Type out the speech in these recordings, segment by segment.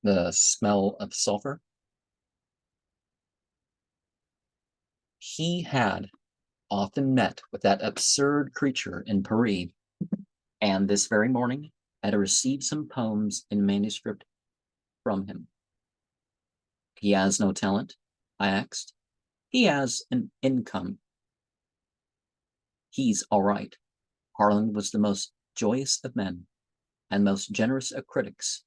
the smell of sulfur. He had often met with that absurd creature in Paris, and this very morning had received some poems in manuscript from him. He has no talent, I asked. He has an income. He's all right. Harlan was the most joyous of men and most generous of critics,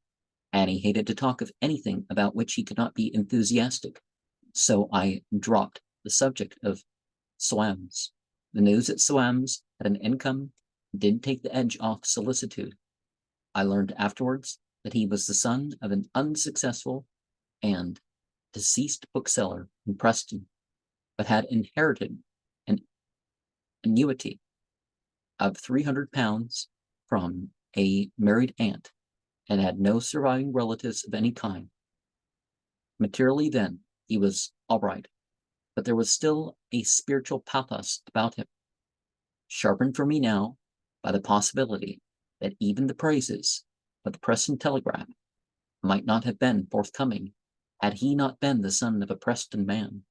and he hated to talk of anything about which he could not be enthusiastic. So I dropped the subject of Soames. The news that Soames had an income did take the edge off solicitude. I learned afterwards that he was the son of an unsuccessful and deceased bookseller in Preston, but had inherited an annuity of £300 from a married aunt and had no surviving relatives of any kind. Materially, then, he was all right, but there was still a spiritual pathos about him, sharpened for me now by the possibility that even the praises of the Preston Telegraph might not have been forthcoming had he not been the son of a Preston man.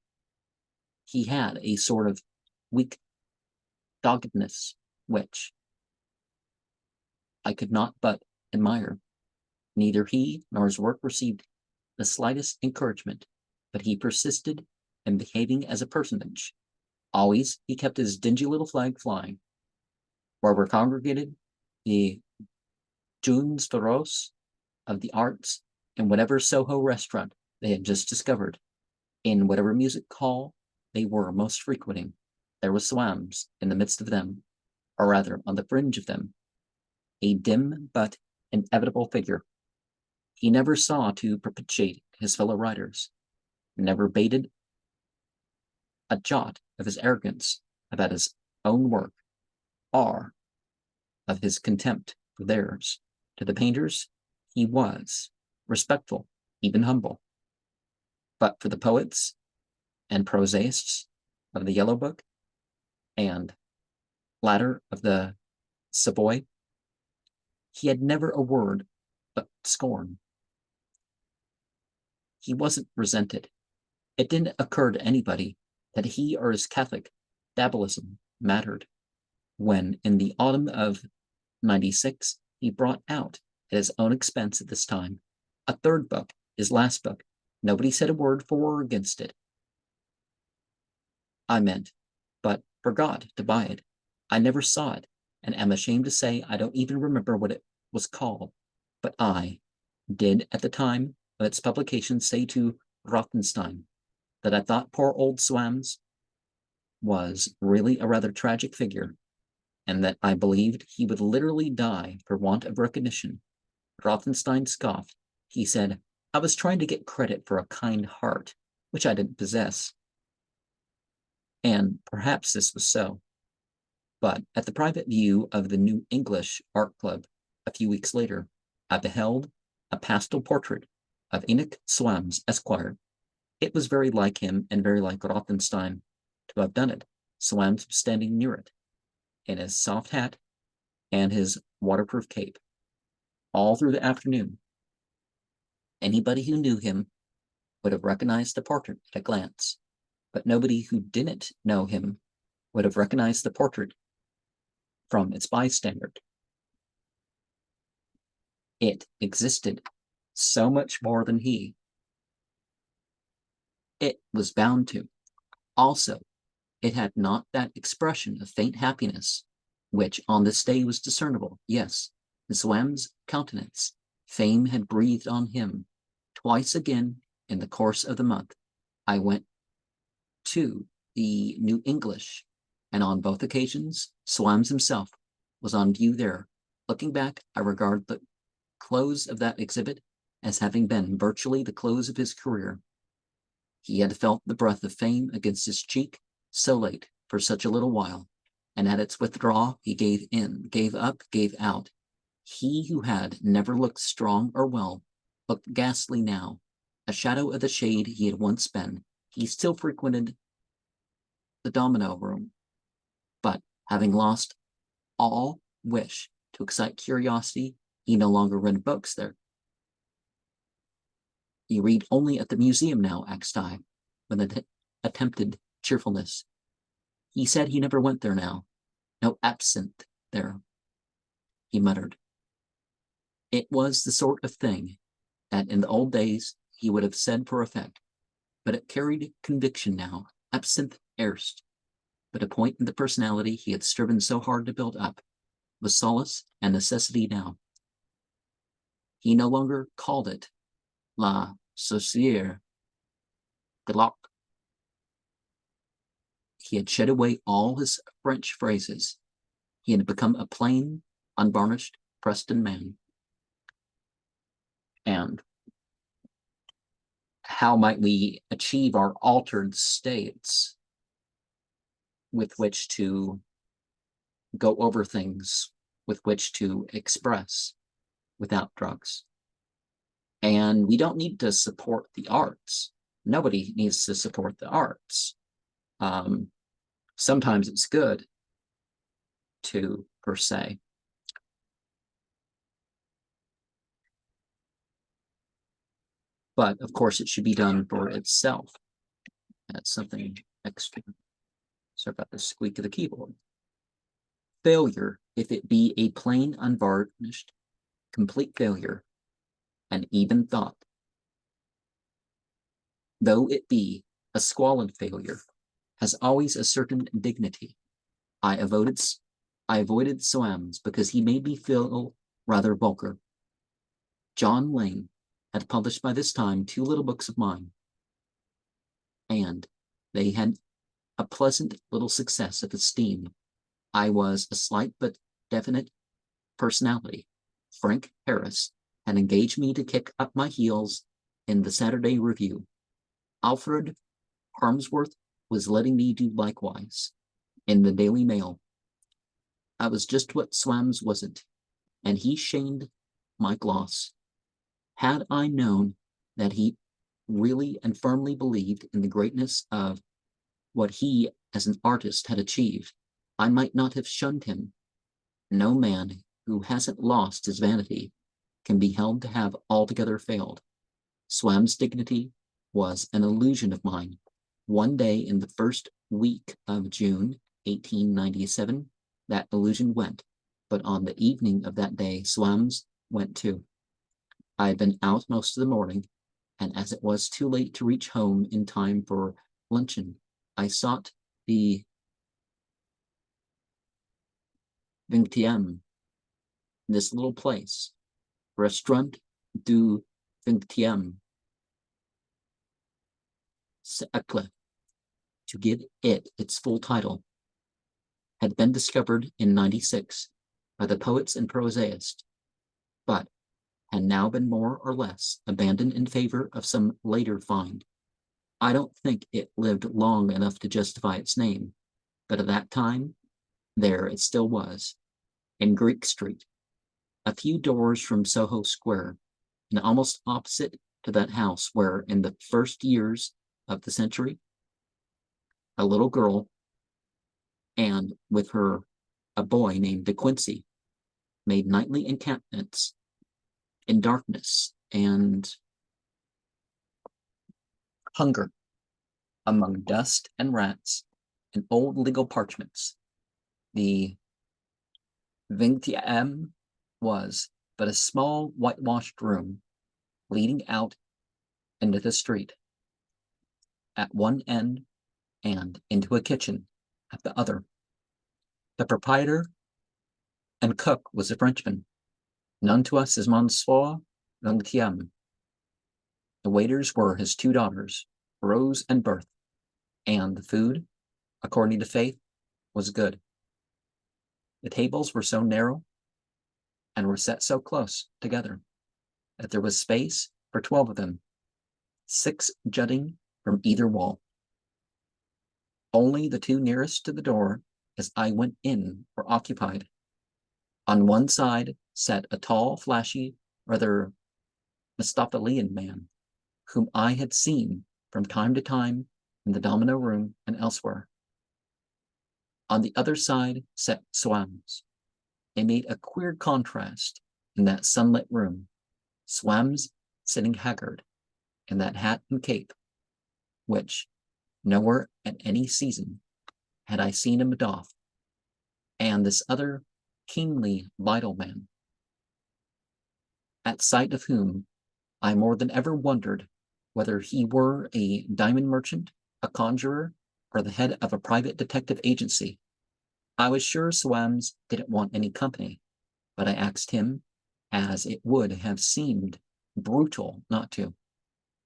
He had a sort of weak doggedness which I could not but admire. Neither he nor his work received the slightest encouragement, but he persisted in behaving as a personage. Always he kept his dingy little flag flying. Where were congregated the jeunes féroces of the arts in whatever Soho restaurant they had just discovered, in whatever music hall they were most frequenting, there was Soames in the midst of them, or rather on the fringe of them, a dim but inevitable figure. He never saw to propitiate his fellow writers, never bated a jot of his arrogance about his own work, or of his contempt for theirs. To the painters, he was respectful, even humble. But for the poets and prosaists of the Yellow Book and latter of the Savoy, he had never a word but scorn. He wasn't resented. It didn't occur to anybody that he or his Catholic dabbleism mattered. When, in the autumn of '96, he brought out, at his own expense at this time, a third book, his last book, nobody said a word for or against it. I meant, but forgot to buy it. I never saw it, and am ashamed to say I don't even remember what it was called. But I did, at the time of its publication, say to Rothenstein that I thought poor old Soames was really a rather tragic figure, and that I believed he would literally die for want of recognition. Rothenstein scoffed. He said, I was trying to get credit for a kind heart, which I didn't possess. And perhaps this was so. But at the private view of the New English Art Club a few weeks later, I beheld a pastel portrait of Enoch Soames, Esquire. It was very like him and very like Rothenstein to have done it. Soames was standing near it, in his soft hat and his waterproof cape, all through the afternoon. Anybody who knew him would have recognized the portrait at a glance, but nobody who didn't know him would have recognized the portrait from its bystander. It existed so much more than he. It was bound to. Also, it had not that expression of faint happiness which on this day was discernible. Yes, in Soames' countenance, fame had breathed on him. Twice again in the course of the month, I went to the New English, and on both occasions, Soames himself was on view there. Looking back, I regard the close of that exhibit as having been virtually the close of his career. He had felt the breath of fame against his cheek so late for such a little while, and at its withdrawal he gave in, gave up, gave out. He who had never looked strong or well looked ghastly now, a shadow of the shade he had once been. He still frequented the domino room, but having lost all wish to excite curiosity, he no longer read books there. You read only at the museum now, axed I, with an attempted cheerfulness. He said he never went there now. No absinthe there, he muttered. It was the sort of thing that in the old days he would have said for effect, but it carried conviction now, absinthe erst. But a point in the personality he had striven so hard to build up was solace and necessity now. He no longer called it la saucière de l'oc. He had shed away all his French phrases. He had become a plain, unvarnished Preston man. And how might we achieve our altered states with which to go over things, with which to express without drugs? And we don't need to support the arts. Nobody needs to support the arts. Sometimes it's good to, per se. But of course, it should be done for itself. That's something extra. Sorry about the squeak of the keyboard. Failure, if it be a plain, unvarnished, complete failure, an even thought, though it be a squalid failure, has always a certain dignity. I avoided Soames because he made me feel rather vulgar. John Lane had published by this time 2 little books of mine, and they had a pleasant little success of esteem. I was a slight but definite personality. Frank Harris had engaged me to kick up my heels in the Saturday Review. Alfred Harmsworth was letting me do likewise in the Daily Mail. I was just what Soames wasn't, and he shamed my gloss. Had I known that he really and firmly believed in the greatness of what he as an artist had achieved, I might not have shunned him. No man who hasn't lost his vanity can be held to have altogether failed. Soames' dignity was an illusion of mine. One day in the first week of June, 1897, that illusion went, but on the evening of that day, Soames went too. I had been out most of the morning, and as it was too late to reach home in time for luncheon, I sought the 20e, this little place, Restaurant du 20e siècle, to give it its full title, had been discovered in '96 by the poets and prosaists, but had now been more or less abandoned in favor of some later find. I don't think it lived long enough to justify its name, but at that time, there it still was, in Greek Street, a few doors from Soho Square, and almost opposite to that house where, in the first years of the century, a little girl, and with her a boy named De Quincey, made nightly encampments in darkness and hunger among dust and rats and old legal parchments. The 20e was but a small whitewashed room leading out into the street at one end and into a kitchen at the other. The proprietor and cook was a Frenchman, known to us as Monsieur 20e. The waiters were his 2 daughters, Rose and Berthe, and the food, according to faith, was good. The tables were so narrow and were set so close together that there was space for 12 of them, 6 jutting from either wall. Only the 2 nearest to the door as I went in were occupied. On one side sat a tall, flashy, rather Mephistophelian man, whom I had seen from time to time in the domino room and elsewhere. On the other side sat Soames. They made a queer contrast in that sunlit room. Soames sitting haggard, and that hat and cape, which nowhere at any season had I seen him doff, and this other keenly vital man, at sight of whom I more than ever wondered whether he were a diamond merchant, a conjurer, or the head of a private detective agency. I was sure Soames didn't want any company, but I asked him, as it would have seemed brutal not to,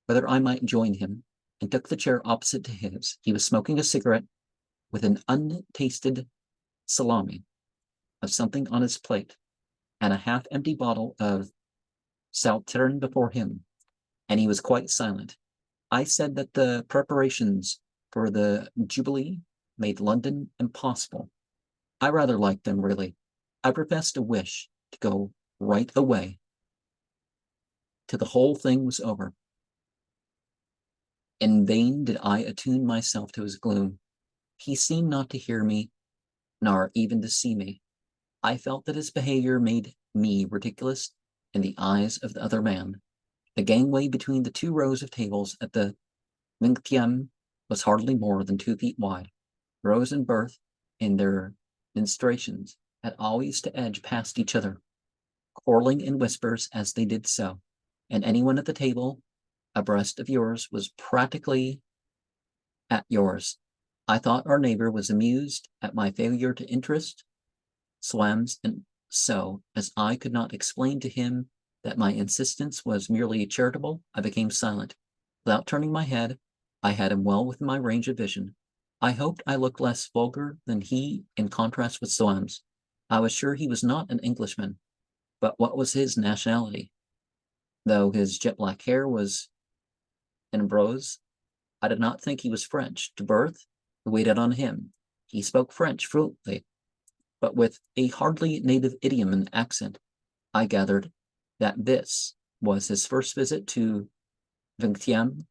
whether I might join him, and took the chair opposite to his. He was smoking a cigarette with an untasted salami of something on his plate and a half-empty bottle of Sauternes before him, and he was quite silent. I said that the preparations for the Jubilee made London impossible. I rather liked them, really. I professed a wish to go right away till the whole thing was over. In vain did I attune myself to his gloom. He seemed not to hear me, nor even to see me. I felt that his behavior made me ridiculous in the eyes of the other man. The gangway between the 2 rows of tables at the 20e was hardly more than 2 feet wide. Rose and Berth, in their ministrations, had always to edge past each other, quarreling in whispers as they did so, and anyone at the table abreast of yours was practically at yours. I thought our neighbor was amused at my failure to interest Soames, and so, as I could not explain to him that my insistence was merely charitable, I became silent. Without turning my head, I had him well within my range of vision. I hoped I looked less vulgar than he in contrast with Soames. I was sure he was not an Englishman, but what was his nationality? Though his jet-black hair was en brosse, I did not think he was French. To Berth, who waited on him, he spoke French fluently, but with a hardly native idiom and accent. I gathered that this was his first visit to 20e,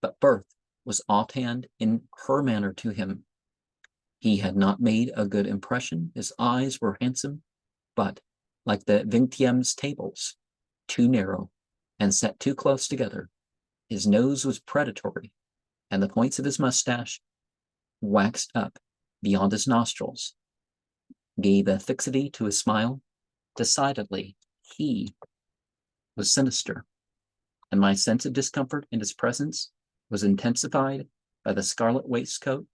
but Berth was offhand in her manner to him. He had not made a good impression. His eyes were handsome, but, like the 20e's tables, too narrow and set too close together. His nose was predatory, and the points of his mustache, waxed up beyond his nostrils, gave a fixity to his smile. Decidedly, he was sinister, and my sense of discomfort in his presence was intensified by the scarlet waistcoat,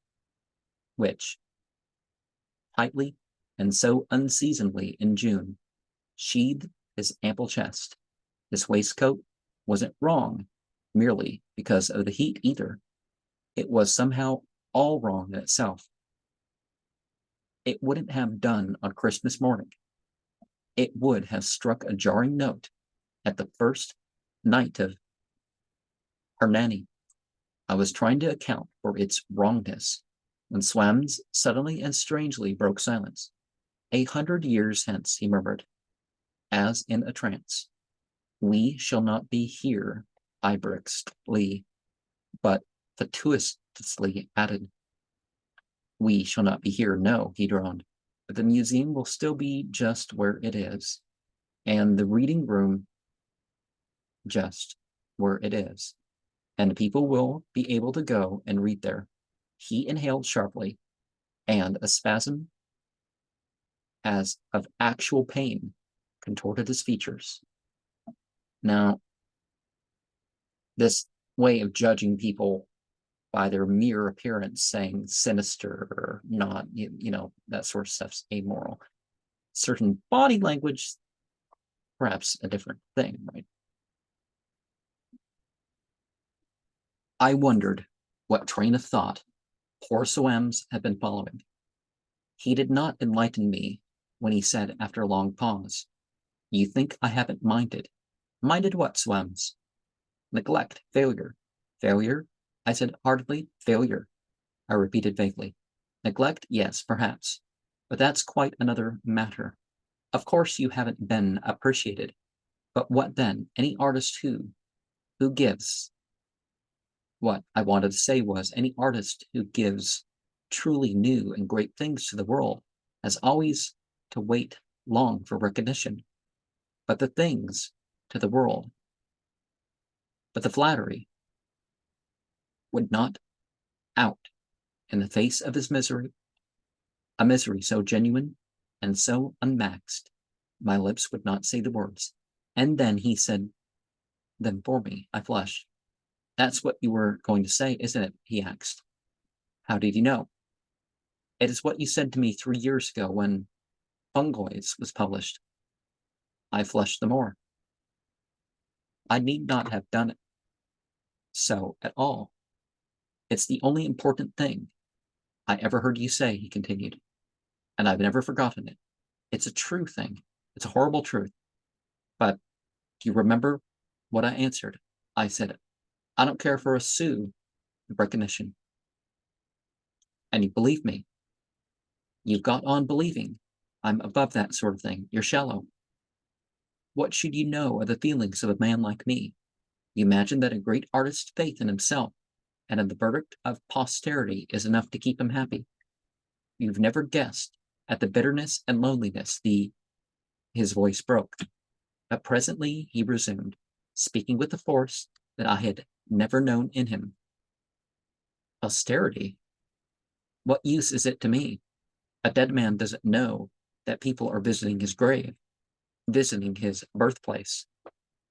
which, tightly and so unseasonably in June, sheathed his ample chest. This waistcoat wasn't wrong merely because of the heat either. It was somehow all wrong in itself. It wouldn't have done on Christmas morning. It would have struck a jarring note at the first night of Hernani. I was trying to account for its wrongness when Soames suddenly and strangely broke silence. 100 years hence, he murmured, as in a trance, we shall not be here, ibrixly, but fatuously added. We shall not be here, no, he droned, but the museum will still be just where it is, and the reading room just where it is, and people will be able to go and read there. He inhaled sharply, and a spasm as of actual pain contorted his features. Now, this way of judging people by their mere appearance, saying sinister or not, that sort of stuff's amoral. Certain body language, perhaps a different thing, right? I wondered what train of thought poor Soames had been following. He did not enlighten me when he said after a long pause, "You think I haven't minded." Minded what, Soames? Neglect, failure. Failure? I said heartily, failure. I repeated vaguely. Neglect, yes, perhaps, but that's quite another matter. Of course you haven't been appreciated, but what then? Any artist who gives, what I wanted to say was, any artist who gives truly new and great things to the world has always to wait long for recognition. But the things to the world, but the flattery, would not out in the face of his misery, a misery so genuine and so unmasked, my lips would not say the words. And then he said them for me. I flushed. That's what you were going to say, isn't it? He asked. How did you know? It is what you said to me 3 years ago when Fungoids was published. I flushed the more. I need not have done it so at all. It's the only important thing I ever heard you say, he continued, and I've never forgotten it. It's a true thing. It's a horrible truth. But do you remember what I answered? I said, I don't care for a sou of recognition. And you believe me. You've got on believing. I'm above that sort of thing. You're shallow. What should you know of the feelings of a man like me? You imagine that a great artist's faith in himself and in the verdict of posterity is enough to keep him happy. You've never guessed at the bitterness and loneliness. His voice broke. But presently he resumed, speaking with a force that I had never known in him. Posterity? What use is it to me? A dead man doesn't know that people are visiting his grave, visiting his birthplace,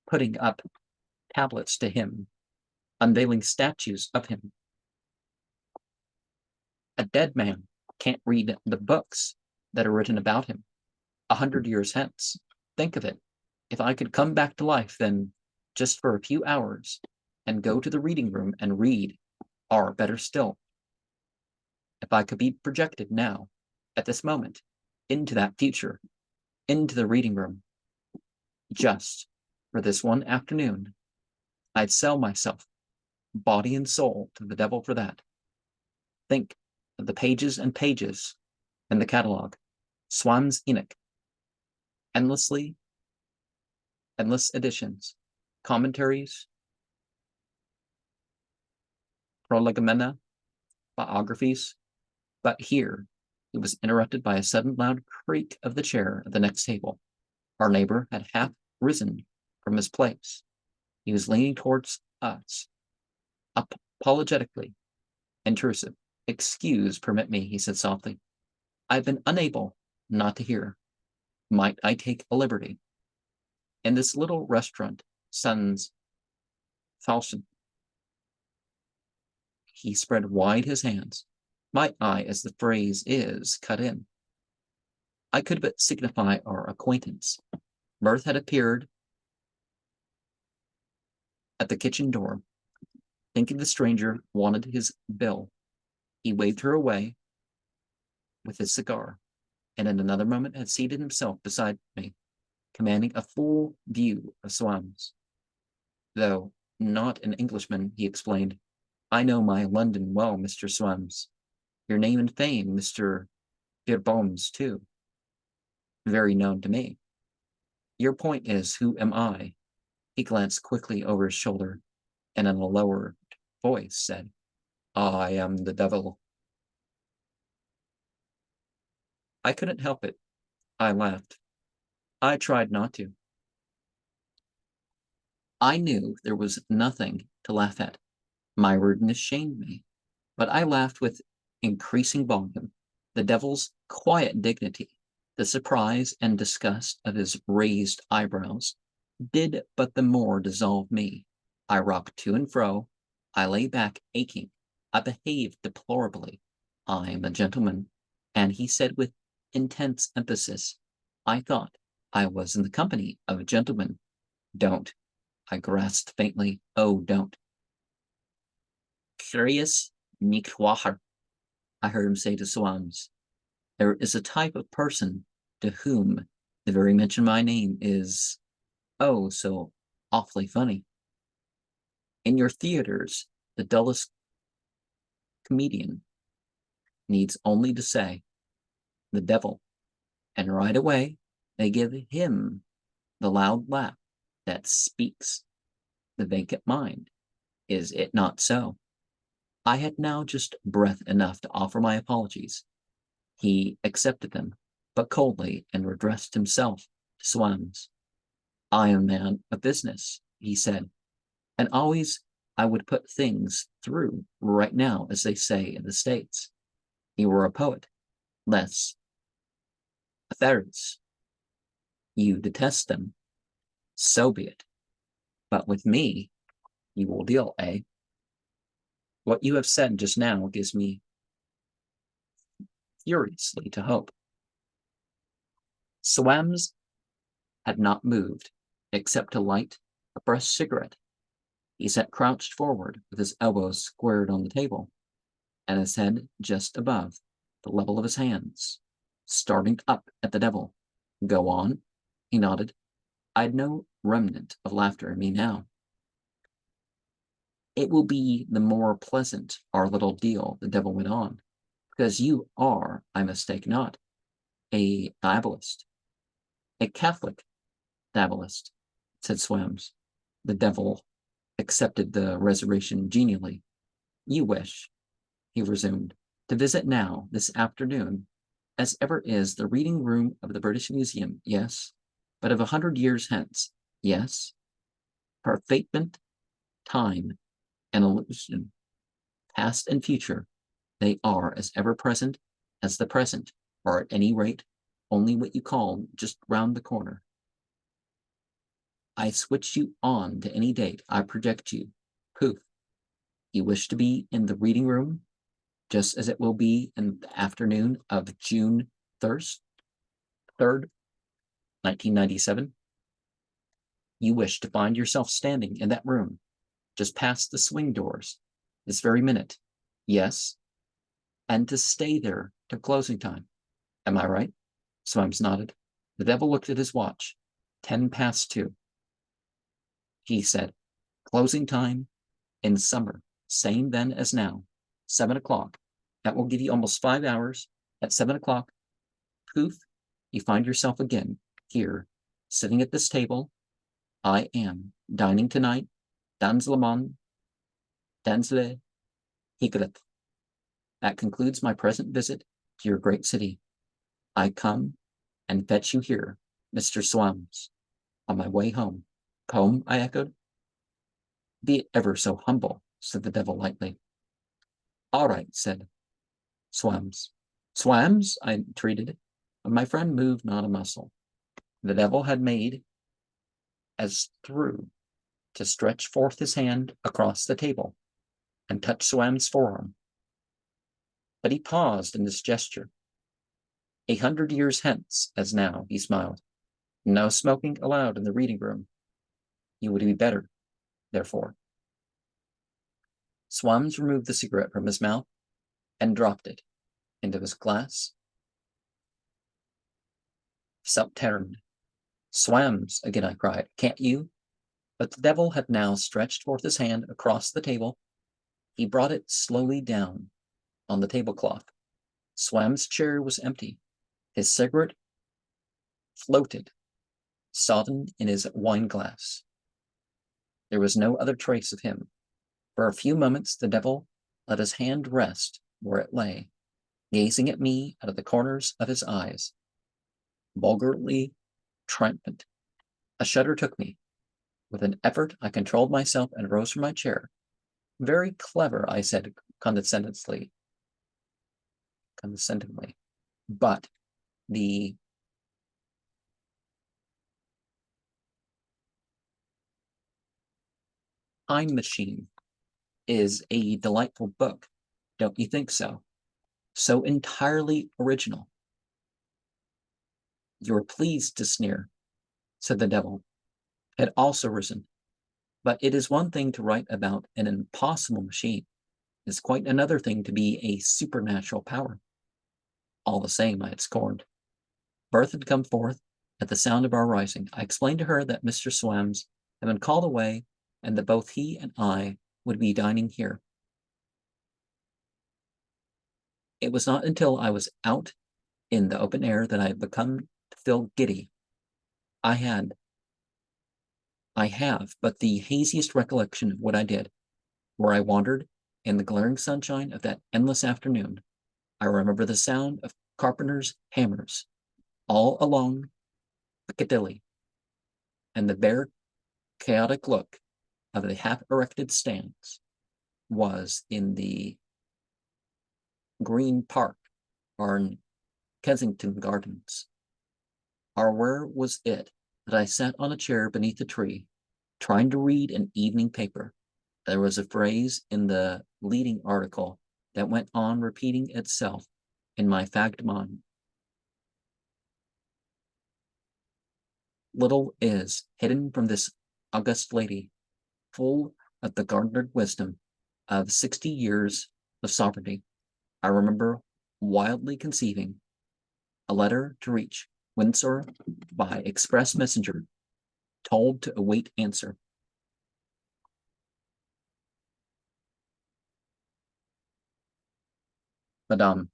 putting up tablets to him, unveiling statues of him. A dead man can't read the books that are written about him 100 years hence. Think of it. If I could come back to life, then just for a few hours, and go to the reading room and read, or better still, if I could be projected now, at this moment, into that future, into the reading room, just for this one afternoon, I'd sell myself, body and soul, to the devil for that. Think of the pages and pages in the catalog. Soames Enoch. Endless editions, commentaries, prolegomena, biographies. But here he was interrupted by a sudden loud creak of the chair at the next table. Our neighbor had half risen from his place. He was leaning towards us, apologetically intrusive. Permit me, he said softly. I've been unable not to hear. Might I take a liberty? In this little restaurant, Sun's Falschen. He spread wide his hands. Might I, as the phrase is, cut in? I could but signify our acquaintance. Mirth had appeared at the kitchen door. Thinking the stranger wanted his bill, he waved her away with his cigar, and in another moment had seated himself beside me, commanding a full view of Soames. Though not an Englishman, he explained, I know my London well, Mr. Soames. Your name and fame, Mr. Beerbohm's too. Very known to me. Your point is, who am I? He glanced quickly over his shoulder, and in a lowered voice said, I am the devil. I couldn't help it. I laughed. I tried not to. I knew there was nothing to laugh at. My rudeness shamed me, but I laughed with increasing volume. The devil's quiet dignity, the surprise and disgust of his raised eyebrows, did but the more dissolve me. I rocked to and fro. I lay back aching. I behaved deplorably. I am a gentleman. And he said with intense emphasis, I thought I was in the company of a gentleman. Don't. I grasped faintly. Oh, don't. Curious Nikwaher, I heard him say to Soames. There is a type of person to whom the very mention of my name is, oh, so awfully funny. In your theaters, the dullest comedian needs only to say, the devil, and right away they give him the loud laugh that speaks the vacant mind. Is it not so? I had now just breath enough to offer my apologies. He accepted them, but coldly, and addressed himself to Soames. I am a man of business, he said, and always I would put things through right now, as they say in the States. You were a poet, less authorities. You detest them, so be it. But with me, you will deal, eh? What you have said just now gives me furiously to hope. Soames had not moved, except to light a fresh cigarette. He sat crouched forward, with his elbows squared on the table, and his head just above the level of his hands, starting up at the devil. Go on, he nodded. I'd no remnant of laughter in me now. It will be the more pleasant, our little deal, the devil went on, because you are, I mistake not, a diabolist. A Catholic diabolist, said Soames. The devil accepted the reservation genially. You wish, he resumed, to visit now, this afternoon, as ever is the reading room of the British Museum, yes, but of 100 years hence, yes, perfectment, time, and illusion, past and future, they are as ever present as the present, or at any rate, only what you call just round the corner. I switch you on to any date, I project you. Poof. You wish to be in the reading room, just as it will be in the afternoon of June 3rd, 1997. You wish to find yourself standing in that room, just past the swing doors, this very minute. Yes, and to stay there till closing time. Am I right? Soames nodded. The devil looked at his watch. 2:10. He said, closing time in summer, same then as now, 7 o'clock. That will give you almost 5 hours. At 7 o'clock, poof, you find yourself again here, sitting at this table. I am dining tonight, dans le monde, dans le higret. That concludes my present visit to your great city. I come and fetch you here, Mr. Soames, on my way home. Home, I echoed. Be it ever so humble, said the devil lightly. All right, said Soames. Soames, I entreated. My friend moved not a muscle. The devil had made as through to stretch forth his hand across the table and touch Soames' forearm. But he paused in this gesture. 100 years hence, as now, he smiled. No smoking allowed in the reading room. You would be better, therefore. Soames removed the cigarette from his mouth and dropped it into his glass. Subterranean. Soames, again I cried, can't you? But the devil had now stretched forth his hand across the table. He brought it slowly down on the tablecloth. Soames' chair was empty. His cigarette floated, sodden in his wine glass. There was no other trace of him. For a few moments the devil let his hand rest where it lay, gazing at me out of the corners of his eyes, vulgarly triumphant. A shudder took me. With an effort I controlled myself and rose from my chair. Very clever, I said condescendingly. But the Time Machine is a delightful book, don't you think so? So entirely original. You're pleased to sneer, said the devil, had also risen. But it is one thing to write about an impossible machine. It's quite another thing to be a supernatural power. All the same, I had scorned. Bertha had come forth at the sound of our rising. I explained to her that Mr. Soames had been called away and that both he and I would be dining here. It was not until I was out in the open air that I had become to feel giddy. I have but the haziest recollection of what I did, where I wandered in the glaring sunshine of that endless afternoon. I remember the sound of carpenters' hammers all along Piccadilly, and the bare, chaotic look of the half-erected stands was in the Green Park or in Kensington Gardens. Or where was it that I sat on a chair beneath a tree, trying to read an evening paper? There was a phrase in the leading article that went on repeating itself in my fagged mind. Little is hidden from this august lady, full of the garnered wisdom of 60 years of sovereignty. I remember wildly conceiving a letter to reach Windsor by express messenger, told to await answer. Madame,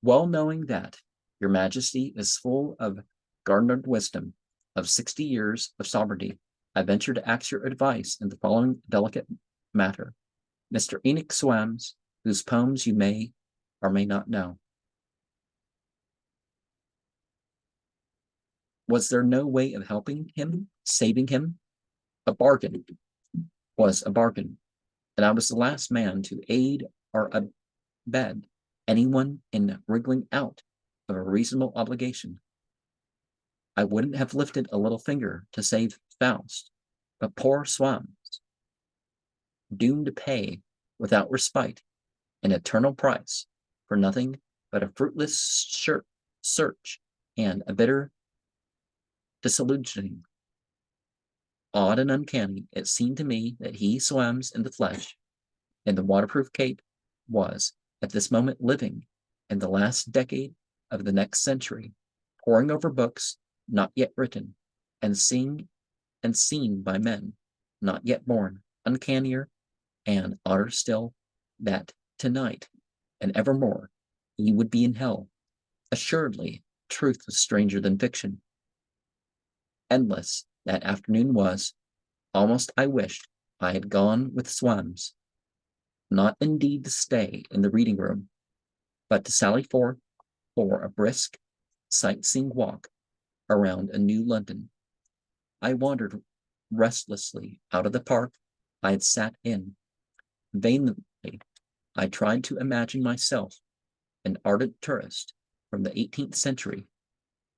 well knowing that your Majesty is full of garnered wisdom of 60 years of sovereignty, I venture to ask your advice in the following delicate matter. Mr. Enoch Soames, whose poems you may or may not know. Was there no way of helping him, saving him? A bargain was a bargain, and I was the last man to aid or abet anyone in wriggling out of a reasonable obligation. I wouldn't have lifted a little finger to save Faust, but poor Soames, doomed to pay without respite an eternal price for nothing but a fruitless search and a bitter disillusioning. Odd and uncanny, it seemed to me that he, Soames in the flesh, in the waterproof cape, was at this moment living in the last decade of the next century, poring over books not yet written, and seen by men not yet born. Uncannier and odder still, that tonight and evermore he would be in hell. Assuredly, truth was stranger than fiction. Endless that afternoon was. Almost I wished I had gone with Soames, not indeed to stay in the reading room, but to sally forth for a brisk sightseeing walk around a new London. I wandered restlessly out of the park I had sat in. Vainly I tried to imagine myself an ardent tourist from the 18th century.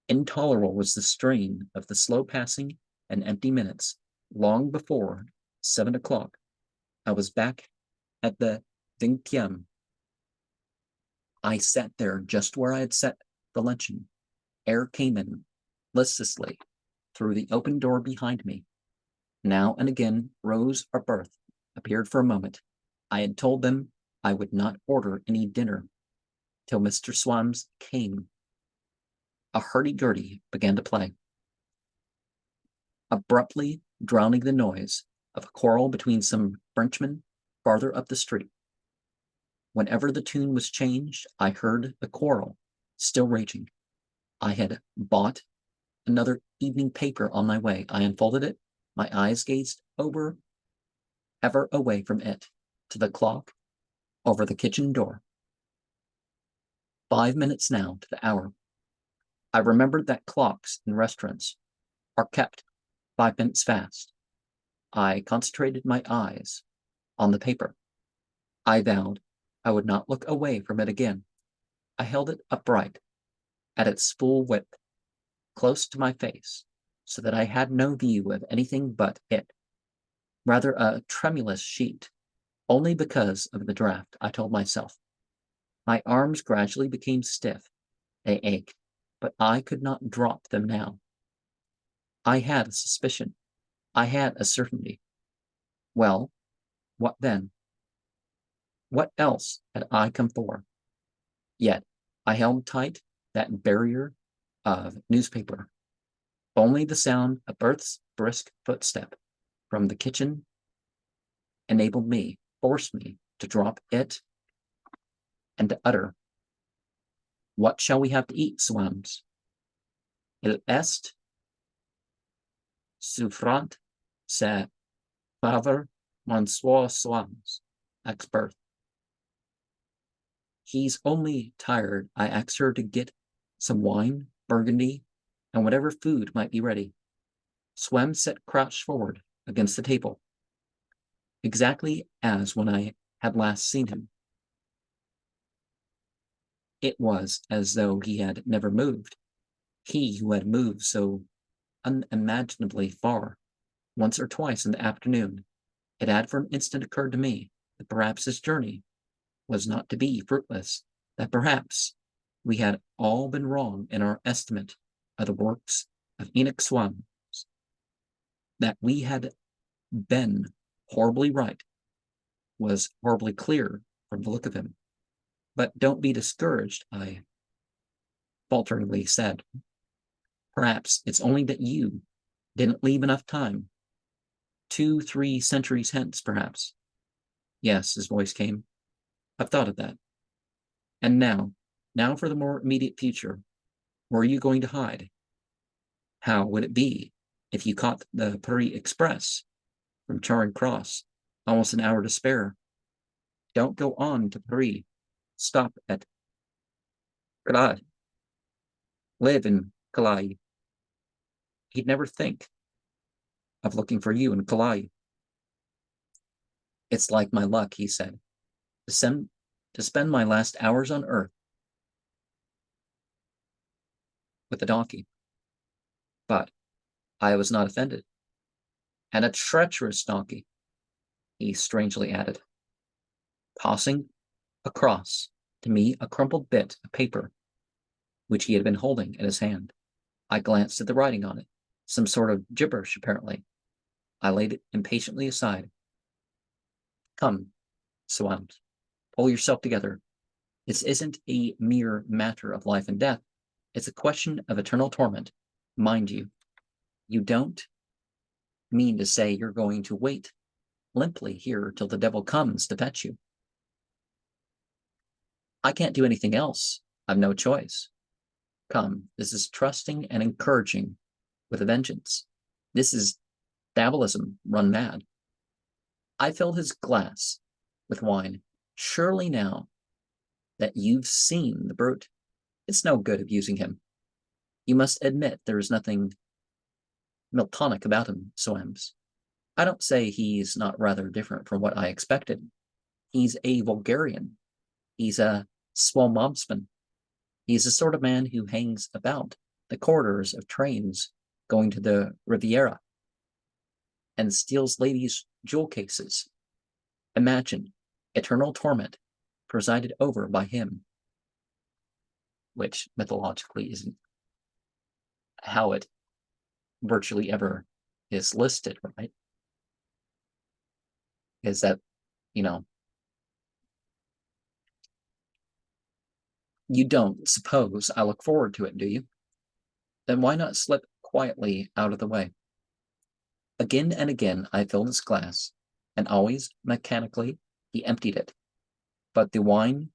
Intolerable was the strain of the slow passing and empty minutes. Long before 7 o'clock, I was back at the 20e. I sat there just where I had set the luncheon. Air came in listlessly through the open door behind me. Now and again, Rose or Berth appeared for a moment. I had told them I would not order any dinner till Mr. Soames came. A hurdy-gurdy began to play, abruptly drowning the noise of a quarrel between some Frenchmen farther up the street. Whenever the tune was changed, I heard the quarrel still raging. I had bought another evening paper on my way. I unfolded it. My eyes gazed ever away from it, to the clock over the kitchen door. 5 minutes now to the hour. I remembered that clocks in restaurants are kept 5 minutes fast. I concentrated my eyes on the paper. I vowed I would not look away from it again. I held it upright at its full width, close to my face, so that I had no view of anything but it. Rather a tremulous sheet, only because of the draught, I told myself. My arms gradually became stiff. They ached, but I could not drop them now. I had a suspicion. I had a certainty. Well, what then? What else had I come for? Yet I held tight that barrier of newspaper. Only the sound of Berth's brisk footstep from the kitchen forced me to drop it and to utter, "What shall we have to eat, Soames?" Il est souffrant, c'est pauvre Monsieur Soames, ex Berth. He's only tired. I asked her to get some wine, Burgundy, and whatever food might be ready. Soames sat crouched forward against the table. exactly as when I had last seen him. It was as though he had never moved, he who had moved so unimaginably far. Once or twice in the afternoon, it had for an instant occurred to me that perhaps this journey was not to be fruitless, that perhaps we had all been wrong in our estimate of the works of Enoch Soames, that we had been horribly right, was horribly clear from the look of him. But don't be discouraged, I falteringly said. Perhaps it's only that you didn't leave enough time. 2-3 centuries hence, perhaps. Yes, his voice came. I've thought of that. And now for the more immediate future. Where are you going to hide? How would it be if you caught the Paris Express from Charing Cross, almost an hour to spare? Don't go on to Paris. Stop at Calais. Live in Calais. He'd never think of looking for you in Calais. It's like my luck, he said, to spend my last hours on earth with a donkey. But I was not offended. And a treacherous donkey, he strangely added, tossing across to me a crumpled bit of paper which he had been holding in his hand. I glanced at the writing on it, some sort of gibberish apparently. I laid it impatiently aside. Come, Soames, pull yourself together. This isn't a mere matter of life and death. It's a question of eternal torment. Mind you, you don't mean to say you're going to wait limply here till the devil comes to fetch you. I can't do anything else. I've no choice. Come, this is trusting and encouraging with a vengeance. This is diabolism run mad. I filled his glass with wine. Surely now that you've seen the brute, it's no good abusing him. You must admit there is nothing Miltonic about him, Soames. I don't say he's not rather different from what I expected. He's a vulgarian. He's a swell mobsman. He's the sort of man who hangs about the corridors of trains going to the Riviera and steals ladies' jewel cases. Imagine eternal torment presided over by him, which mythologically isn't how it virtually ever is listed, right? Is that, you don't suppose I look forward to it, do you? Then why not slip quietly out of the way? Again and again I filled his glass, and always mechanically he emptied it. But the wine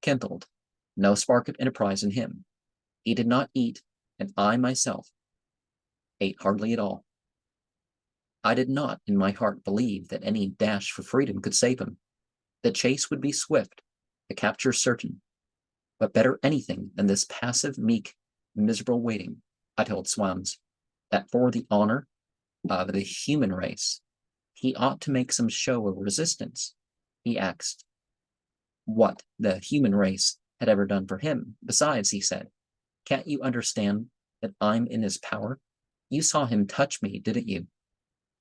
kindled no spark of enterprise in him. He did not eat, and I myself ate hardly at all. I did not in my heart believe that any dash for freedom could save him. The chase would be swift, the capture certain, but better anything than this passive, meek, miserable waiting. I told Soames that for the honor of the human race, he ought to make some show of resistance. He asked what the human race had ever done for him. Besides, he said, can't you understand that I'm in his power? You saw him touch me, didn't you?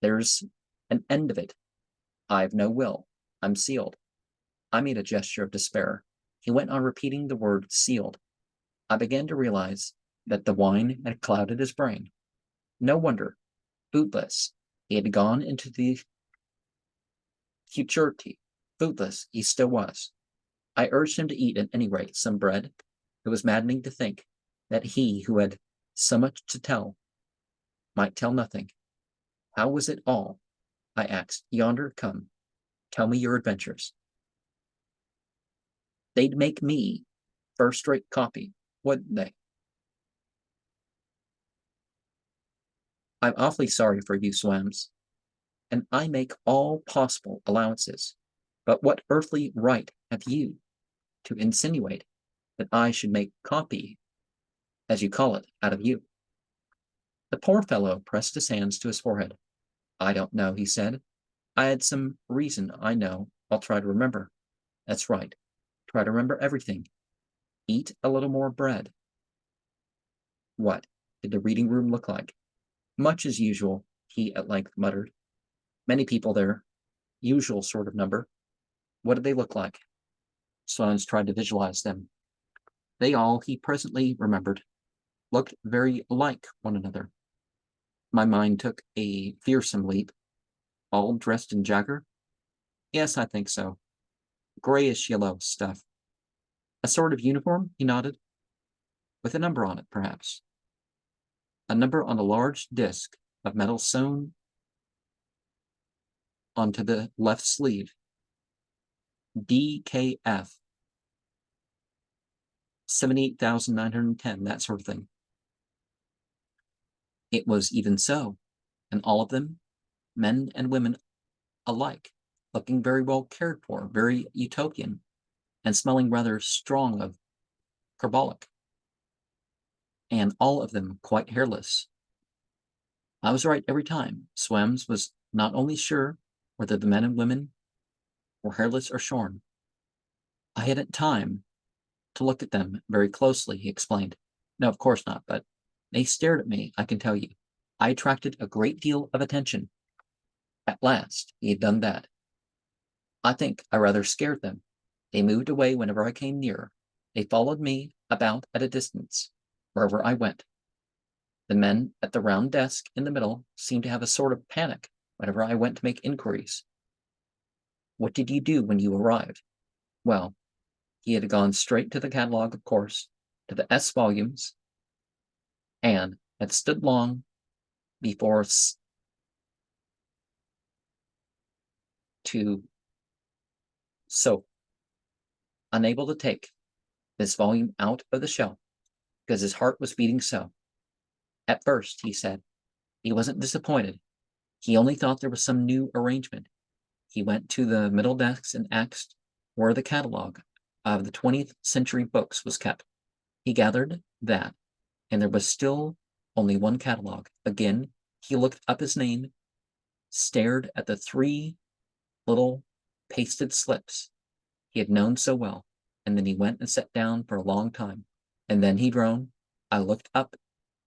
There's an end of it. I've no will. I'm sealed. I made a gesture of despair. He went on repeating the word sealed. I began to realize that the wine had clouded his brain. No wonder. Bootless, he had gone into the futurity. Bootless, he still was. I urged him to eat at any rate some bread. It was maddening to think that he who had so much to tell might tell nothing. How was it all? I asked. Yonder, come, tell me your adventures. They'd make me first-rate copy, wouldn't they? I'm awfully sorry for you, Soames, and I make all possible allowances. But what earthly right have you to insinuate that I should make copy, as you call it, out of you? The poor fellow pressed his hands to his forehead. I don't know, he said. I had some reason, I know. I'll try to remember. That's right. Try to remember everything. Eat a little more bread. What did the reading room look like? Much as usual, he at length muttered. Many people there. Usual sort of number. What did they look like? Soames tried to visualize them. They all, he presently remembered, looked very like one another. My mind took a fearsome leap. All dressed in jagger? Yes, I think so. Grayish yellow stuff. A sort of uniform? He nodded. With a number on it, perhaps. A number on a large disc of metal sewn onto the left sleeve. DKF. 78,910, that sort of thing. It was even so, and all of them, men and women alike, looking very well cared for, very utopian, and smelling rather strong of carbolic, and all of them quite hairless. I was right every time. Soames was not only sure whether the men and women were hairless or shorn. I hadn't time to look at them very closely, he explained. No, of course not, but they stared at me, I can tell you. I attracted a great deal of attention. At last, he had done that. I think I rather scared them. They moved away whenever I came near. They followed me about at a distance, wherever I went. The men at the round desk in the middle seemed to have a sort of panic whenever I went to make inquiries. What did you do when you arrived? Well, he had gone straight to the catalog, of course, to the S volumes, and had stood long before so unable to take this volume out of the shelf because his heart was beating so. At first, he said, he wasn't disappointed. He only thought there was some new arrangement. He went to the middle desks and asked where the catalog of the 20th century books was kept. He gathered that, and there was still only one catalog. Again, he looked up his name, stared at the 3 little pasted slips he had known so well, and then he went and sat down for a long time. And then he droned, I looked up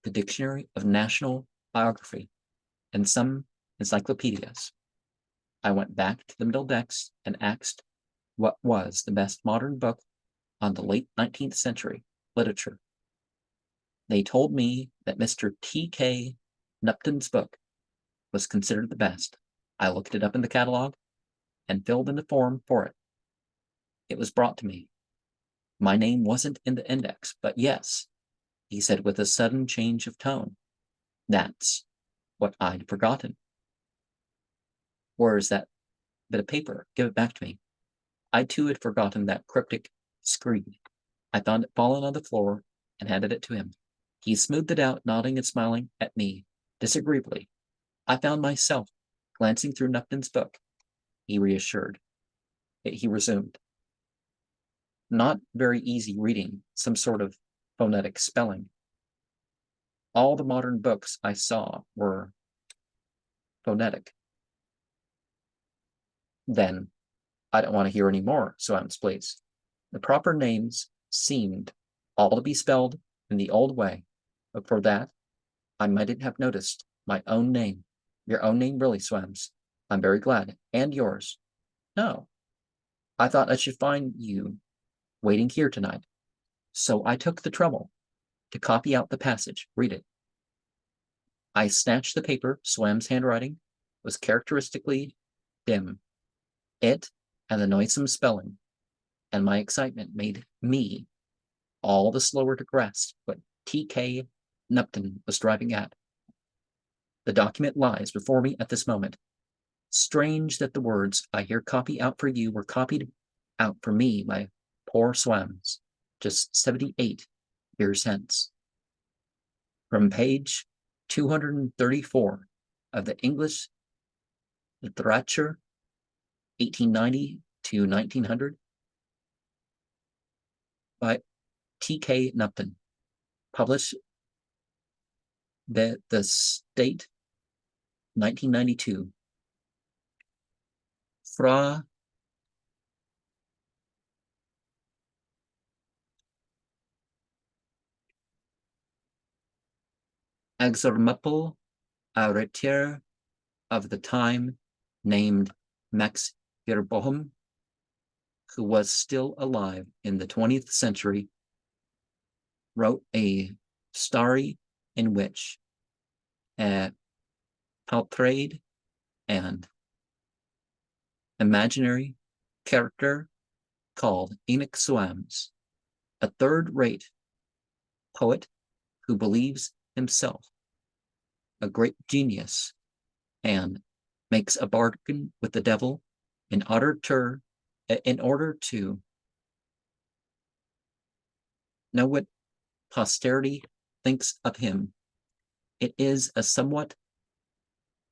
the Dictionary of National Biography and some encyclopedias. I went back to the middle decks and asked what was the best modern book on the late 19th century literature. They told me that Mr. T.K. Nupton's book was considered the best. I looked it up in the catalog and filled in the form for it. It was brought to me. My name wasn't in the index, but yes, he said with a sudden change of tone. That's what I'd forgotten. Where is that bit of paper? Give it back to me. I too had forgotten that cryptic screed. I found it fallen on the floor and handed it to him. He smoothed it out, nodding and smiling at me disagreeably. I found myself glancing through Nupton's book. He resumed. Not very easy reading, some sort of phonetic spelling. All the modern books I saw were phonetic. Then I don't want to hear any more, Soames, please. The proper names seemed all to be spelled in the old way, but for that, I mightn't have noticed my own name. Your own name, really, Soames. I'm very glad. And yours. No. I thought I should find you waiting here tonight. So I took the trouble to copy out the passage. Read it. I snatched the paper. Soames' handwriting was characteristically dim. It and the noisome spelling and my excitement made me all the slower to grasp what T.K. Nupton was driving at. The document lies before me at this moment. Strange that the words I here copy out for you were copied out for me by poor Soames, just 78 years hence. From page 234 of the English Literature, 1890 to 1900, by T.K. Nupton, published the State, 1992. Fra exormable a retire of the time named Max Beerbohm, who was still alive in the 20th century, wrote a story in which a portrayed an imaginary character called Enoch Soames, a third-rate poet who believes himself a great genius and makes a bargain with the devil in order to know what posterity thinks of him. It is a somewhat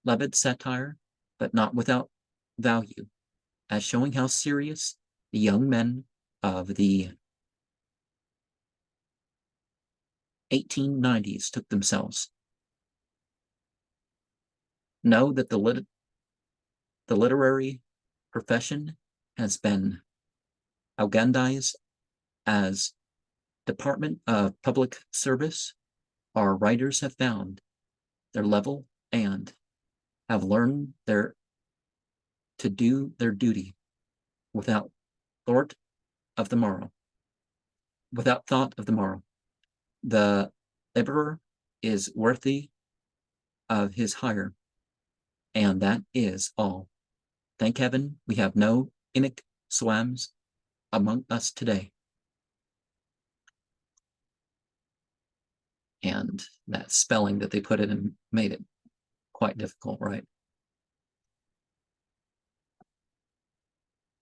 levied satire, but not without value, as showing how serious the young men of the 1890s took themselves. Know that the literary profession has been aggrandized as Department of Public Service. Our writers have found their level and have learned to do their duty without thought of the morrow. Without thought of the morrow. The laborer is worthy of his hire, and that is all. Thank heaven we have no Enoch Soames among us today. And that spelling that they put in made it quite difficult, right?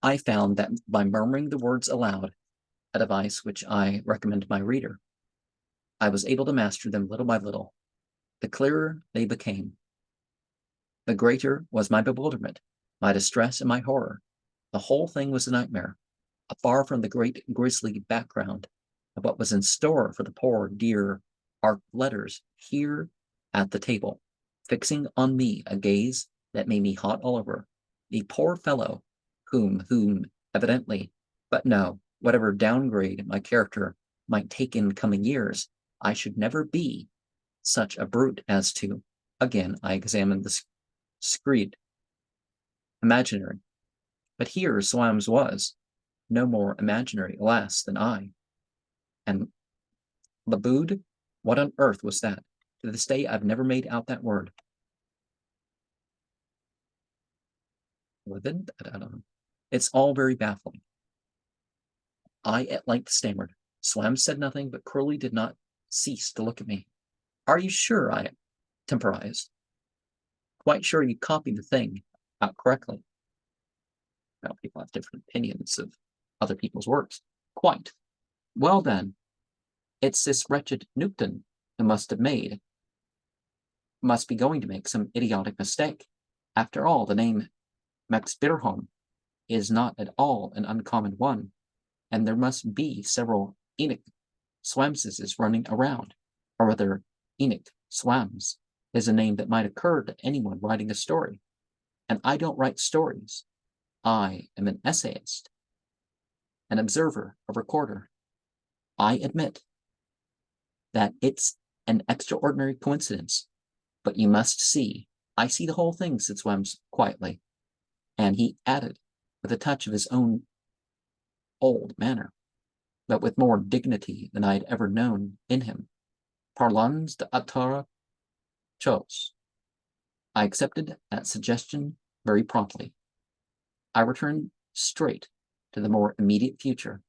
I found that by murmuring the words aloud, a device which I recommend my reader, I was able to master them little by little. The clearer they became, the greater was my bewilderment, my distress, and my horror. The whole thing was a nightmare, far from the great grisly background of what was in store for the poor, dear art letters here at the table, fixing on me a gaze that made me hot all over. The poor fellow, whom evidently, but no, whatever downgrade my character might take in coming years, I should never be such a brute as to. Again, I examined the screed, imaginary. But here Soames was, no more imaginary, alas, than I. And Laboud, what on earth was that? To this day, I've never made out that word. I don't know. It's all very baffling. I at length stammered. Soames said nothing, but Curly did not cease to look at me. Are you sure? I temporized. Quite sure you copied the thing out correctly. Well, people have different opinions of other people's works. Quite. Well then, it's this wretched Newton who must be going to make some idiotic mistake. After all, the name Max Beerbohm is not at all an uncommon one, and there must be several Enoch Soameses running around, or rather, Enoch Soames is a name that might occur to anyone writing a story. And I don't write stories. I am an essayist, an observer, a recorder. I admit that it's an extraordinary coincidence, but you must see. I see the whole thing, said Soames quietly, and he added, with a touch of his own old manner, but with more dignity than I had ever known in him. Parlons d'autre chose. I accepted that suggestion very promptly. I returned straight to the more immediate future.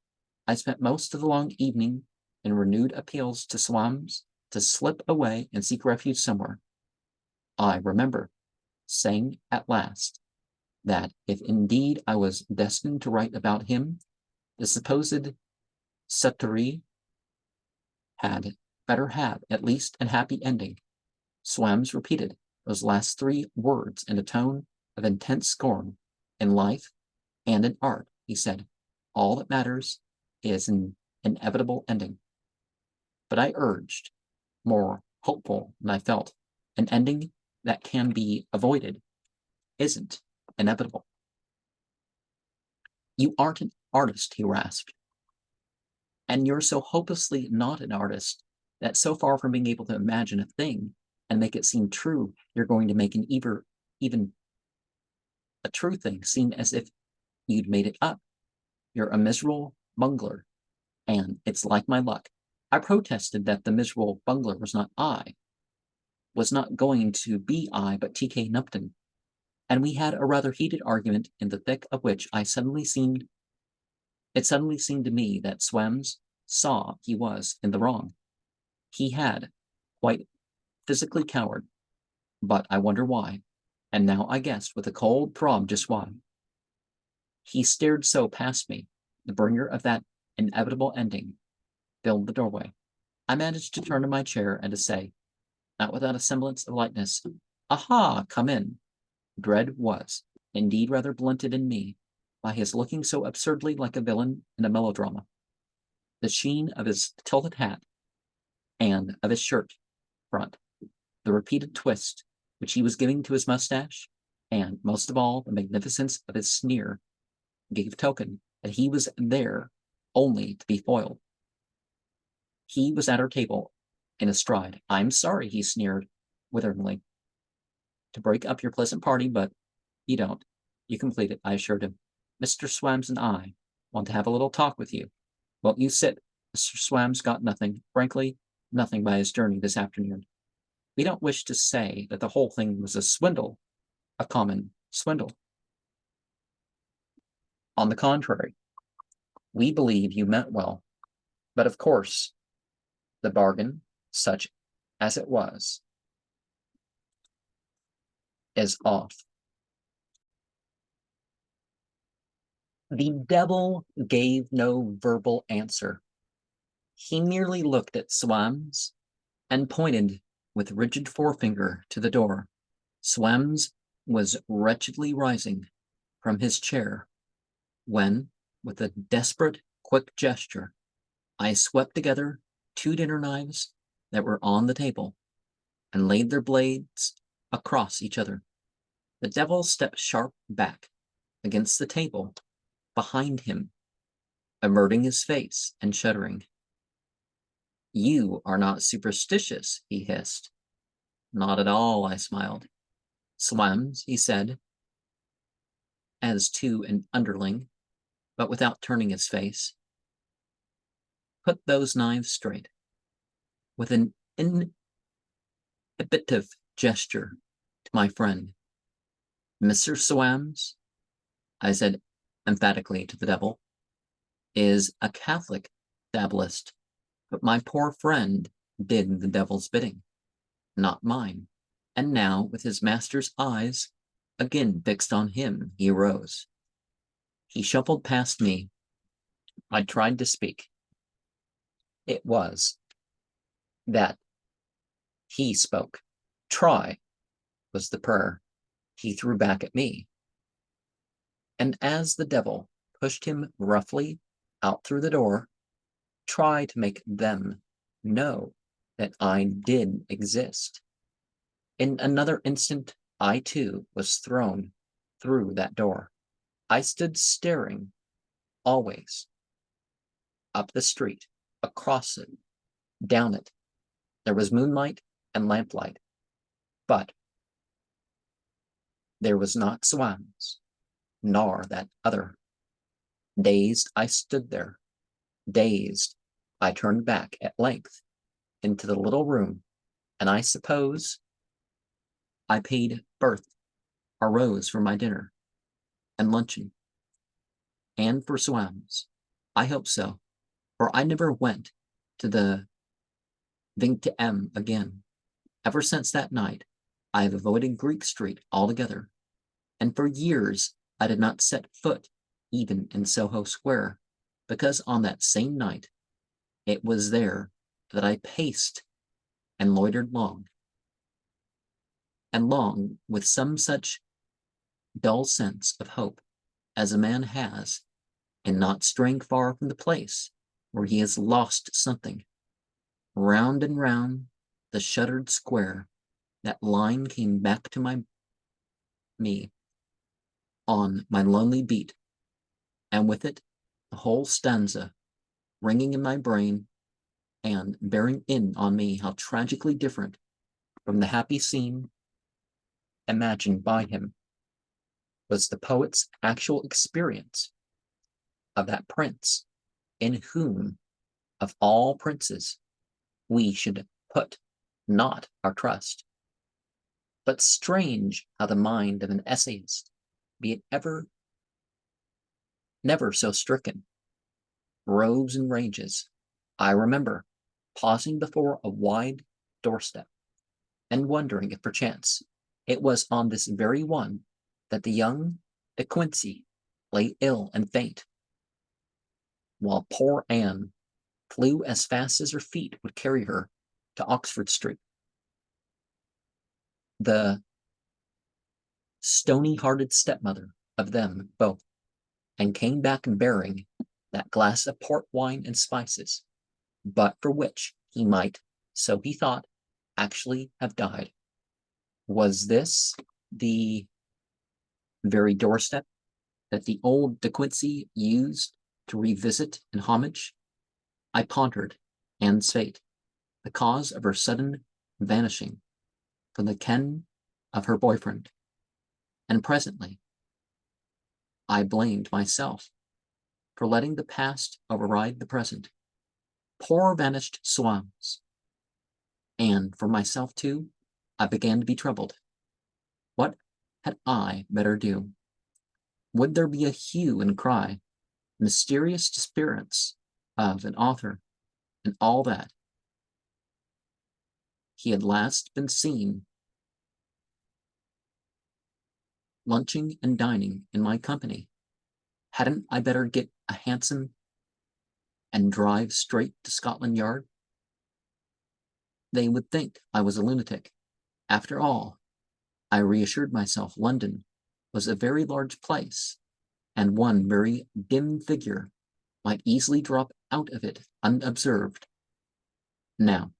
I spent most of the long evening in renewed appeals to Soames to slip away and seek refuge somewhere. I remember saying at last that if indeed I was destined to write about him, the supposed Suttery had better have at least a happy ending. Soames repeated those last three words in a tone of intense scorn. In life and in art, he said, all that matters is an inevitable ending. But I urged, more hopeful than I felt, an ending that can be avoided isn't inevitable. You aren't an artist, he rasped. And you're so hopelessly not an artist that so far from being able to imagine a thing and make it seem true, you're going to make an even a true thing seem as if you'd made it up. You're a miserable bungler, and it's like my luck. I protested that the miserable bungler was not going to be I, but T.K. Nupton, and we had a rather heated argument in the thick of which it suddenly seemed to me that Soames saw he was in the wrong. He had quite physically cowered, but I wonder why, and now I guessed with a cold throb just why. He stared so past me, the bringer of that inevitable ending filled the doorway. I managed to turn in my chair and to say, not without a semblance of lightness, "Aha, come in." Dread was, indeed, rather blunted in me by his looking so absurdly like a villain in a melodrama. The sheen of his tilted hat and of his shirt front, the repeated twist which he was giving to his mustache, and, most of all, the magnificence of his sneer, gave token that he was there only to be foiled. He was at our table in a stride. "I'm sorry," he sneered witheringly, "to break up your pleasant party, but you don't. You complete it," I assured him. "Mr. Soames and I want to have a little talk with you. Won't you sit?" Mr. Soames got nothing, frankly, nothing by his journey this afternoon. "We don't wish to say that the whole thing was a swindle, a common swindle. On the contrary, we believe you meant well. But of course, the bargain, such as it was, is off." The devil gave no verbal answer. He merely looked at Soames and pointed with rigid forefinger to the door. Soames was wretchedly rising from his chair when, with a desperate, quick gesture, I swept together 2 dinner knives that were on the table and laid their blades across each other. The devil stepped sharp back against the table behind him, averting his face and shuddering. "You are not superstitious," he hissed. "Not at all," I smiled. "Soames," he said, as to an underling, but without turning his face, "put those knives straight." With an inhibitive gesture to my friend, "Mr. Soames," I said emphatically to the devil, "is a Catholic dabblist, but my poor friend did the devil's bidding, not mine." And now, with his master's eyes again fixed on him, he arose. He shuffled past me. I tried to speak. It was that he spoke. "Try," was the prayer he threw back at me. And as the devil pushed him roughly out through the door, "Try to make them know that I did exist." In another instant, I too was thrown through that door. I stood staring, always, up the street, across it, down it. There was moonlight and lamplight, but there was not Soames, nor that other. Dazed, I stood there. Dazed, I turned back at length into the little room, and I suppose I paid Berth or rose for my dinner and luncheon, and for Soames. I hope so, for I never went to the Vinctième again. Ever since that night, I have avoided Greek Street altogether, and for years I did not set foot even in Soho Square, because on that same night it was there that I paced and loitered long with some such dull sense of hope as a man has in not straying far from the place where he has lost something. Round and round the shuttered square that line came back to me on my lonely beat, and with it the whole stanza, ringing in my brain and bearing in on me how tragically different from the happy scene imagined by him was the poet's actual experience of that prince in whom, of all princes, we should put not our trust. But strange how the mind of an essayist, be it never so stricken, roves and rages. I remember pausing before a wide doorstep and wondering if perchance it was on this very one that the young De Quincey lay ill and faint, while poor Anne flew as fast as her feet would carry her to Oxford Street. The stony-hearted stepmother of them both, and came back bearing that glass of port wine and spices, but for which he might, so he thought, actually have died. Was this the very doorstep that the old De Quincey used to revisit in homage? I pondered Anne's fate, the cause of her sudden vanishing from the ken of her boyfriend, and presently I blamed myself for letting the past override the present. Poor vanished Soames. And for myself too, I began to be troubled. What had I better do? Would there be a hue and cry, mysterious disappearance of an author, and all that? He had last been seen lunching and dining in my company. Hadn't I better get a hansom and drive straight to Scotland Yard? They would think I was a lunatic. After all, I reassured myself, London was a very large place, and one very dim figure might easily drop out of it unobserved. Now,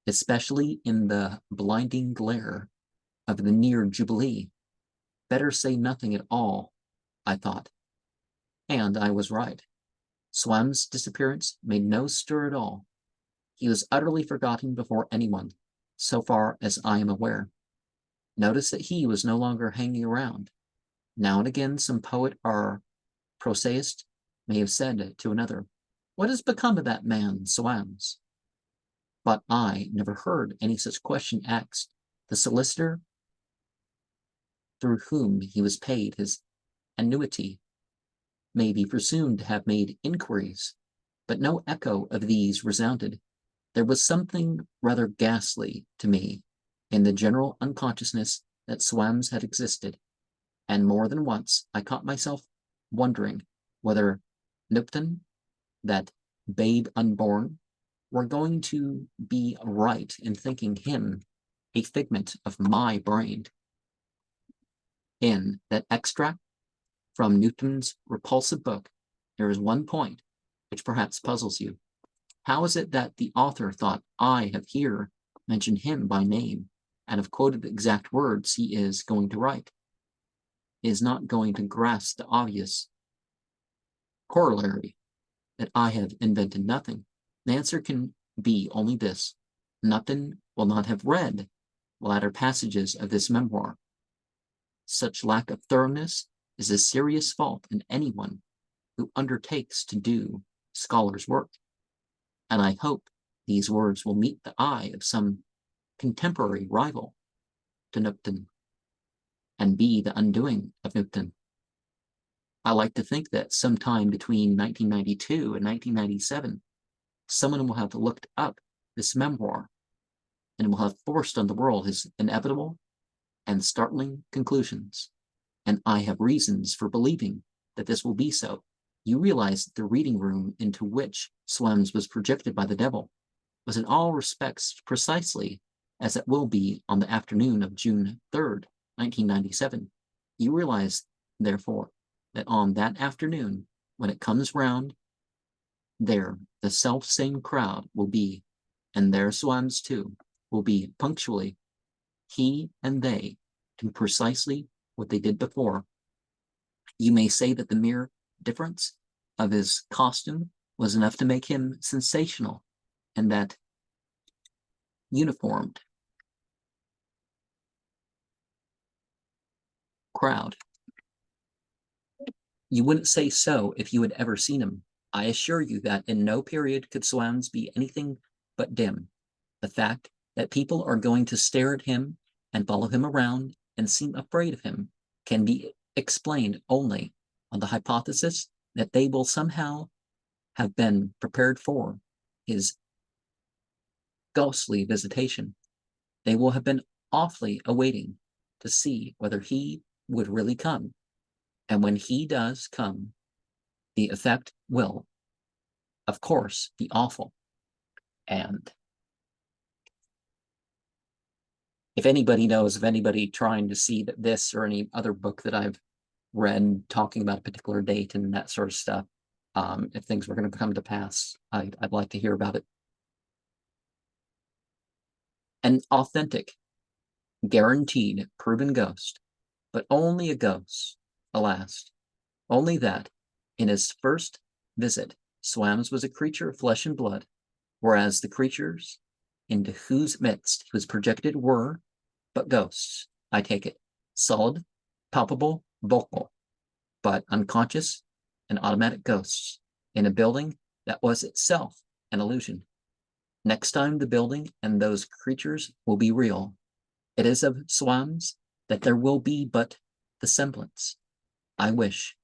especially in the blinding glare of the near Jubilee, better say nothing at all, I thought. And I was right. Soames' disappearance made no stir at all. He was utterly forgotten before anyone, so far as I am aware. Notice that he was no longer hanging around. Now and again some poet or prosaist may have said to another, "What has become of that man, Soames?" But I never heard any such question asked. The solicitor through whom he was paid his annuity may be presumed to have made inquiries, but no echo of these resounded. There was something rather ghastly to me in the general unconsciousness that Soames had existed, and more than once I caught myself wondering whether Nupton, that babe unborn, were going to be right in thinking him a figment of my brain. In that extract from Newton's repulsive book, there is one point which perhaps puzzles you. How is it that the author thought I have here mentioned him by name and have quoted the exact words he is going to write? He is not going to grasp the obvious corollary that I have invented nothing. The answer can be only this: Nupton will not have read the latter passages of this memoir. Such lack of thoroughness is a serious fault in anyone who undertakes to do scholar's work, and I hope these words will meet the eye of some contemporary rival to Nupton and be the undoing of Nupton. I like to think that sometime between 1992 and 1997, someone will have looked up this memoir and will have forced on the world his inevitable and startling conclusions. And I have reasons for believing that this will be so. You realize that the reading room into which Soames was projected by the devil was in all respects precisely as it will be on the afternoon of June 3rd, 1997. You realize, therefore, that on that afternoon, when it comes round, there the self-same crowd will be, and there Soames too will be punctually. He and they do precisely what they did before. You may say that the mere difference of his costume was enough to make him sensational in that uniformed crowd. You wouldn't say so if you had ever seen him. I assure you that in no period could Soames be anything but dim. The fact that people are going to stare at him and follow him around and seem afraid of him can be explained only on the hypothesis that they will somehow have been prepared for his ghostly visitation. They will have been awfully awaiting to see whether he would really come. And when he does come, the effect will, of course, be awful. And if anybody knows of anybody trying to see that this or any other book that I've read talking about a particular date and that sort of stuff, if things were going to come to pass, I'd like to hear about it. An authentic, guaranteed, proven ghost, but only a ghost, alas. Only that, in his first visit, Soames was a creature of flesh and blood, whereas the creatures into whose midst he was projected were but ghosts, I take it, solid, palpable, vocal, but unconscious and automatic ghosts in a building that was itself an illusion. Next time the building and those creatures will be real, it is of Soames that there will be but the semblance. I wish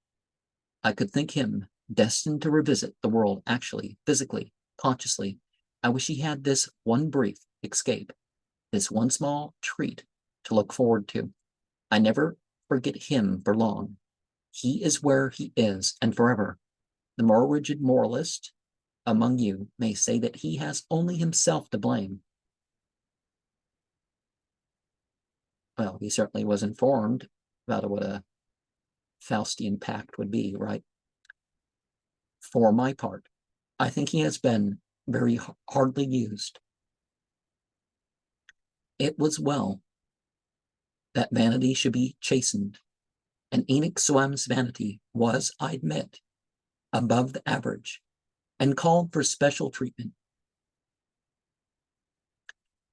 I could think him destined to revisit the world actually, physically, consciously. I wish he had this one brief escape, this one small treat to look forward to. I never forget him for long. He is where he is and forever. The more rigid moralist among you may say that he has only himself to blame. Well, he certainly was informed about what a Faustian pact would be, right? For my part, I think he has been very hardly used. It was well that vanity should be chastened, and Enoch Soames' vanity was, I admit, above the average, and called for special treatment.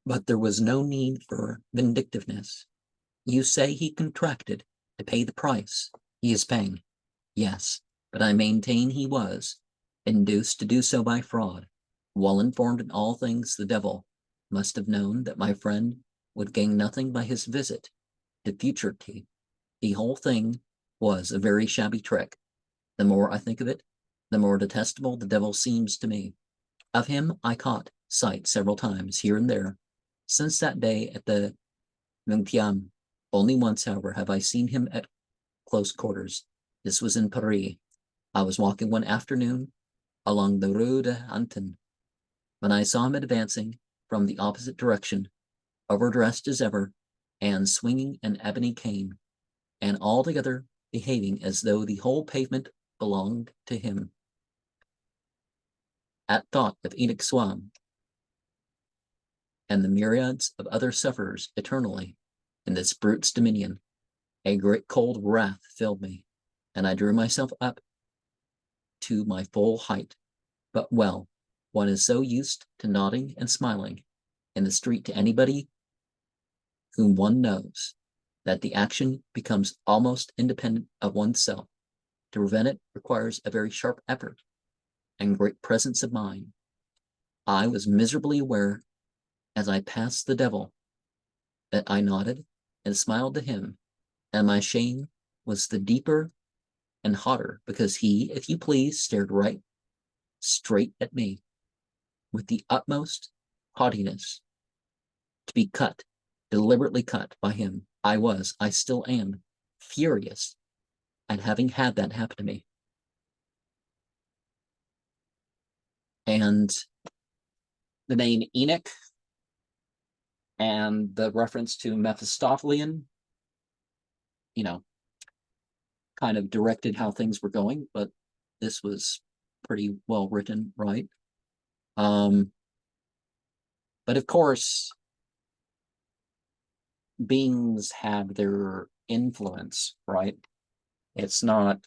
But there was no need for vindictiveness. You say he contracted to pay the price he is paying. Yes, but I maintain he was induced to do so by fraud. Well informed in all things, the devil must have known that my friend would gain nothing by his visit to futurity. The whole thing was a very shabby trick. The more I think of it, the more detestable the devil seems to me. Of him I caught sight several times here and there since that day at the Vingtieme. Only once, however, have I seen him at close quarters. This was in Paris. I was walking one afternoon along the Rue d'Antin when I saw him advancing from the opposite direction, overdressed as ever, and swinging an ebony cane, and altogether behaving as though the whole pavement belonged to him. At thought of Enoch Soames and the myriads of other sufferers eternally in this brute's dominion, a great cold wrath filled me, and I drew myself up to my full height. But well, one is so used to nodding and smiling in the street to anybody whom one knows, that the action becomes almost independent of oneself. To prevent it requires a very sharp effort and great presence of mind. I was miserably aware, as I passed the devil, that I nodded and smiled to him, and my shame was the deeper and hotter because he, if you please, stared right straight at me with the utmost haughtiness. To be cut, deliberately cut by him, I still am furious at having had that happen to me. And the name Enoch and the reference to Mephistophelian, kind of directed how things were going, but this was pretty well written, right? But of course, beings have their influence, right? It's not,